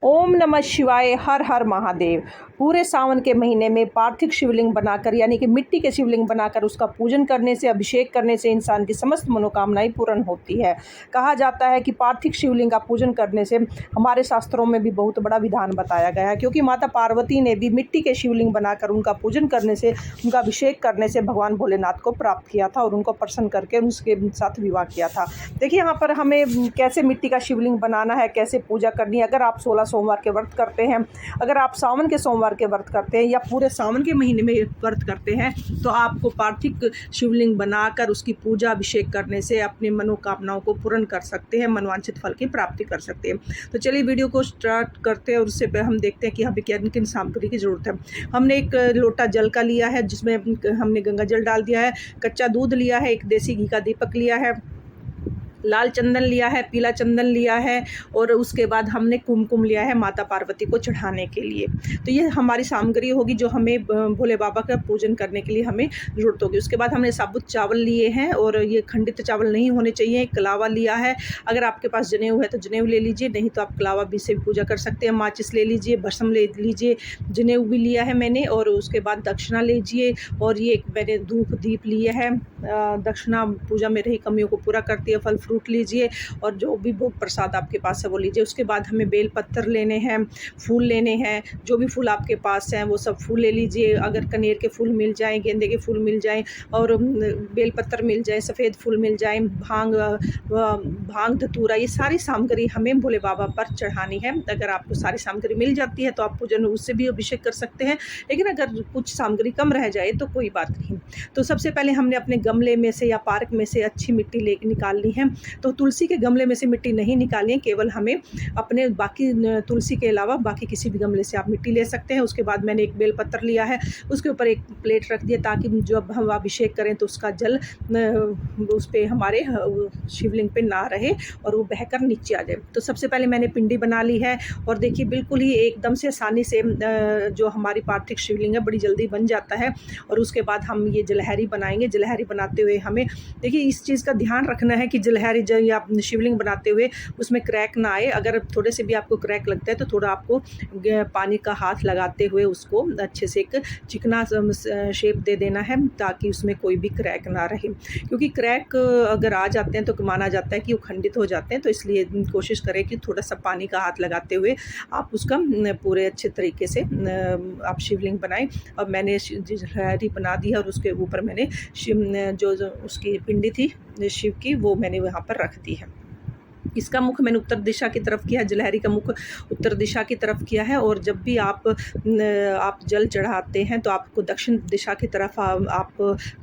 ओम नमः शिवाय। हर हर महादेव। पूरे सावन के महीने में पार्थिव शिवलिंग बनाकर यानी कि मिट्टी के शिवलिंग बनाकर उसका पूजन करने से, अभिषेक करने से इंसान की समस्त मनोकामनाएं पूर्ण होती है। कहा जाता है कि पार्थिव शिवलिंग का पूजन करने से हमारे शास्त्रों में भी बहुत बड़ा विधान बताया गया है, क्योंकि माता पार्वती ने भी मिट्टी के शिवलिंग बनाकर उनका पूजन करने से, उनका अभिषेक करने से भगवान भोलेनाथ को प्राप्त किया था और उनको प्रसन्न करके उसके साथ विवाह किया था। देखिए यहाँ पर हमें कैसे मिट्टी का शिवलिंग बनाना है, कैसे पूजा करनी है। अगर आप 16 सोमवार के व्रत करते हैं, अगर आप सावन के सोमवार के व्रत करते हैं या पूरे सावन के महीने में व्रत करते हैं, तो आपको पार्थिव शिवलिंग बनाकर उसकी पूजा अभिषेक करने से अपनी मनोकामनाओं को पूर्ण कर सकते हैं, मनोवांछित फल की प्राप्ति कर सकते हैं। तो चलिए वीडियो को स्टार्ट करते हैं और उससे पहले हम देखते हैं कि हमें किन किन सामग्री की ज़रूरत है। हमने एक लोटा जल का लिया है, जिसमें हमने गंगा जल डाल दिया है, कच्चा दूध लिया है, एक देसी घी का दीपक लिया है, लाल चंदन लिया है, पीला चंदन लिया है और उसके बाद हमने कुमकुम लिया है माता पार्वती को चढ़ाने के लिए। तो ये हमारी सामग्री होगी जो हमें भोले बाबा का पूजन करने के लिए हमें ज़रूरत होगी। उसके बाद हमने साबुत चावल लिए हैं और ये खंडित चावल नहीं होने चाहिए। कलावा लिया है, अगर आपके पास जनेऊ है तो जनेऊ ले लीजिए, नहीं तो आप कलावा भी से भी पूजा कर सकते हैं। माचिस ले लीजिए, भस्म ले लीजिए, जनेऊ भी लिया है मैंने। और उसके बाद दक्षिणा लीजिए और ये मैंने धूप दीप लिए है। दक्षिणा पूजा में रही कमियों को पूरा करती है। फल फ्रूट लीजिए और जो भी भोग प्रसाद आपके पास है वो लीजिए। उसके बाद हमें बेल पत्तर लेने हैं, फूल लेने हैं, जो भी फूल आपके पास हैं वो सब फूल ले लीजिए। अगर कनेर के फूल मिल जाएं, गेंदे के फूल मिल जाएं और बेल पत्तर मिल जाए, सफ़ेद फूल मिल जाएं, भांग धतूरा, ये सारी सामग्री हमें भोले बाबा पर चढ़ानी है। अगर आपको सारी सामग्री मिल जाती है तो आप पूजन उससे भी अभिषेक कर सकते हैं, लेकिन अगर कुछ सामग्री कम रह जाए तो कोई बात नहीं। तो सबसे पहले हमने अपने गमले में से या पार्क में से अच्छी मिट्टी ले निकालनी है। तो तुलसी के गमले में से मिट्टी नहीं निकालनी है, केवल हमें अपने बाकी तुलसी के अलावा बाकी किसी भी गमले से आप मिट्टी ले सकते हैं। उसके बाद मैंने एक बेल पत्र लिया है, उसके ऊपर एक प्लेट रख दिया ताकि जब हम अभिषेक करें तो उसका जल उस पर हमारे शिवलिंग पे ना रहे और वो बहकर नीचे आ जाए। तो सबसे पहले मैंने पिंडी बना ली है और देखिए बिल्कुल ही एकदम से आसानी से जो हमारी पार्थिव शिवलिंग है बड़ी जल्दी बन जाता है। और उसके बाद हम ये जलहरी बनाएंगे। जलहरी बनाते हुए हमें देखिए इस चीज़ का ध्यान रखना है कि जलहरी जब या शिवलिंग बनाते हुए उसमें क्रैक ना आए। अगर थोड़े से भी आपको क्रैक लगता है तो थोड़ा आपको पानी का हाथ लगाते हुए उसको अच्छे से एक चिकना शेप दे देना है ताकि उसमें कोई भी क्रैक ना रहे, क्योंकि क्रैक अगर आ जाते हैं तो माना जाता है कि वो खंडित हो जाते हैं। तो इसलिए कोशिश करें कि थोड़ा सा पानी का हाथ लगाते हुए आप उसका पूरे अच्छे तरीके से आप शिवलिंग बनाएं। अब मैंने जलहरी बना दी है और उसके ऊपर मैंने जो उसकी पिंडी थी शिव की वो मैंने वहाँ पर रख दी है। इसका मुख मैंने उत्तर दिशा की तरफ किया है, जलहरी का मुख उत्तर दिशा की तरफ किया है। और जब भी आप जल चढ़ाते हैं तो आपको दक्षिण दिशा की तरफ आप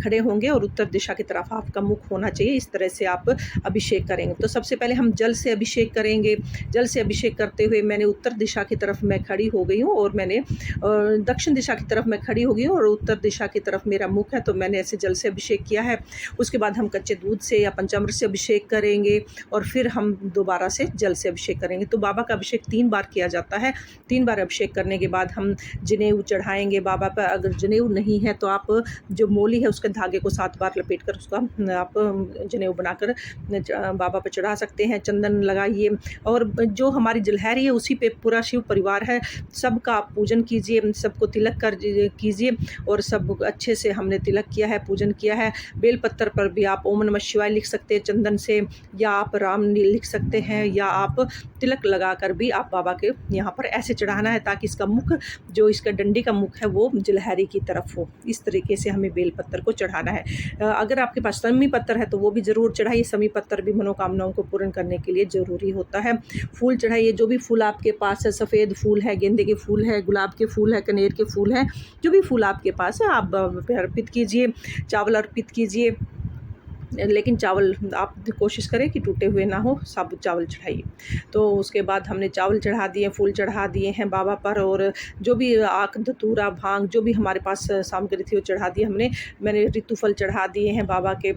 खड़े होंगे और उत्तर दिशा की तरफ आपका मुख होना चाहिए। इस तरह से आप अभिषेक करेंगे। तो सबसे पहले हम जल से अभिषेक करेंगे। जल से अभिषेक करते हुए मैंने उत्तर दिशा की तरफ मैं खड़ी हो गई हूँ और मैंने दक्षिण दिशा की तरफ मैं खड़ी हो गई हूँ और उत्तर दिशा की तरफ मेरा मुख है। तो मैंने ऐसे जल से अभिषेक किया है। उसके बाद हम कच्चे दूध से या पंचामृत से अभिषेक करेंगे और फिर हम दोबारा से जल से अभिषेक करेंगे। तो बाबा का अभिषेक 3 बार किया जाता है। 3 बार अभिषेक करने के बाद हम जनेऊ चढ़ाएंगे बाबा पर। अगर जनेऊ नहीं है तो आप जो मोली है उसके धागे को 7 बार लपेट कर उसका आप जनेऊ बनाकर बाबा पर चढ़ा सकते हैं। चंदन लगाइए और जो हमारी जलहरी है उसी पे पूरा शिव परिवार है, सबका आप पूजन कीजिए, सबको तिलक कर कीजिए। और सब अच्छे से हमने तिलक किया है, पूजन किया है। बेल पत्तर पर भी आप ओम नमः शिवाय लिख सकते हैं चंदन से, या आप राम लिख सकते हैं, या आप तिलक लगाकर भी आप बाबा के यहाँ पर ऐसे चढ़ाना है ताकि इसका मुख, जो इसका डंडी का मुख है वो जलहरी की तरफ हो। इस तरीके से हमें बेल पत्तर को चढ़ाना है। अगर आपके पास समी पत्तर है तो वो भी ज़रूर चढ़ाइए। समी पत्तर भी मनोकामनाओं को पूर्ण करने के लिए ज़रूरी होता है। फूल चढ़ाइए, जो भी फूल आपके पास है, सफ़ेद फूल है, गेंदे के फूल है, गुलाब के फूल है, कनेर के फूल हैं, जो भी फूल आपके पास है आप अर्पित कीजिए। चावल अर्पित कीजिए, लेकिन चावल आप कोशिश करें कि टूटे हुए ना हो, साबुत चावल चढ़ाइए। तो उसके बाद हमने चावल चढ़ा दिए, फूल चढ़ा दिए हैं बाबा पर और जो भी आक धतूरा भांग जो भी हमारे पास सामग्री थी वो चढ़ा दी हमने। मैंने ऋतु फल चढ़ा दिए हैं बाबा के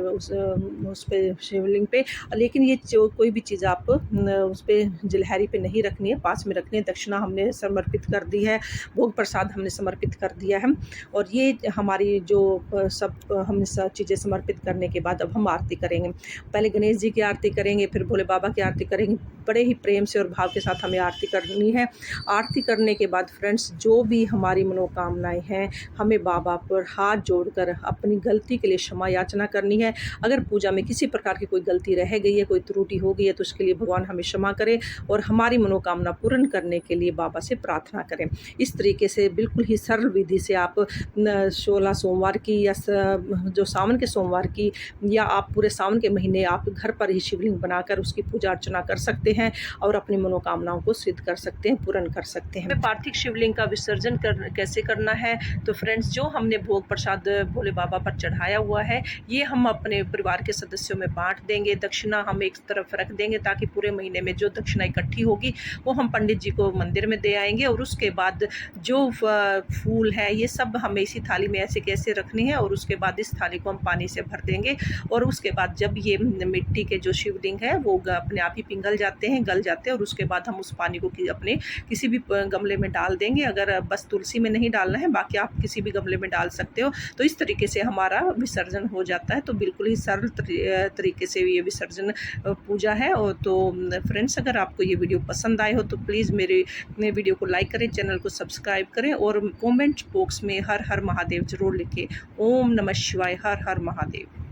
उस पे शिवलिंग पे। लेकिन ये जो कोई भी चीज़ आप उस पर जलहरी पे नहीं रखनी है, पास में रखनी है। दक्षिणा हमने समर्पित कर दी है, भोग प्रसाद हमने समर्पित कर दिया है। और ये हमारी जो सब हमने सब चीज़ें समर्पित करने के बाद अब हम आरती करेंगे। पहले गणेश जी की आरती करेंगे, फिर भोले बाबा की आरती करेंगे, बड़े ही प्रेम से और भाव के साथ हमें आरती करनी है। आरती करने के बाद फ्रेंड्स जो भी हमारी मनोकामनाएं हैं, हमें बाबा पर हाथ जोड़कर अपनी गलती के लिए क्षमा याचना करनी है। अगर पूजा में किसी प्रकार की कोई गलती रह गई है, कोई त्रुटि हो गई है, तो उसके लिए भगवान हमें क्षमा करें और हमारी मनोकामना पूर्ण करने के लिए बाबा से प्रार्थना करें। इस तरीके से बिल्कुल ही सरल विधि से आप 16 सोमवार की या जो सावन के सोमवार की या आप पूरे सावन के महीने आप घर पर ही शिवलिंग बनाकर उसकी पूजा अर्चना कर सकते हैं और अपनी मनोकामनाओं को सिद्ध कर सकते हैं, पूर्ण कर सकते हैं। पार्थिव शिवलिंग का विसर्जन कैसे करना है, तो फ्रेंड्स जो हमने भोग प्रसाद भोले बाबा पर चढ़ाया हुआ है, ये हम अपने परिवार के सदस्यों में बांट देंगे। दक्षिणा हम एक तरफ रख देंगे ताकि पूरे महीने में जो दक्षिणा इकट्ठी होगी वो हम पंडित जी को मंदिर में दे आएंगे। और उसके बाद जो फूल है ये सब हमें इसी थाली में ऐसे कैसे रखनी है और उसके बाद इस थाली को हम पानी से भर देंगे। और उसके बाद जब ये मिट्टी के जो शिवलिंग है वो अपने आप ही पिघल जाते हैं, गल जाते हैं, और उसके बाद हम उस पानी को अपने किसी भी गमले में डाल देंगे। अगर बस तुलसी में नहीं डालना है, बाकी आप किसी भी गमले में डाल सकते हो। तो इस तरीके से हमारा विसर्जन हो जाता है। तो बिल्कुल ही सरल तरीके से ये विसर्जन पूजा है। और तो फ्रेंड्स अगर आपको ये वीडियो पसंद आए हो तो प्लीज़ मेरे वीडियो को लाइक करें, चैनल को सब्सक्राइब करें और कमेंट बॉक्स में हर हर महादेव जरूर लिखें। ओम नमः शिवाय, हर हर महादेव।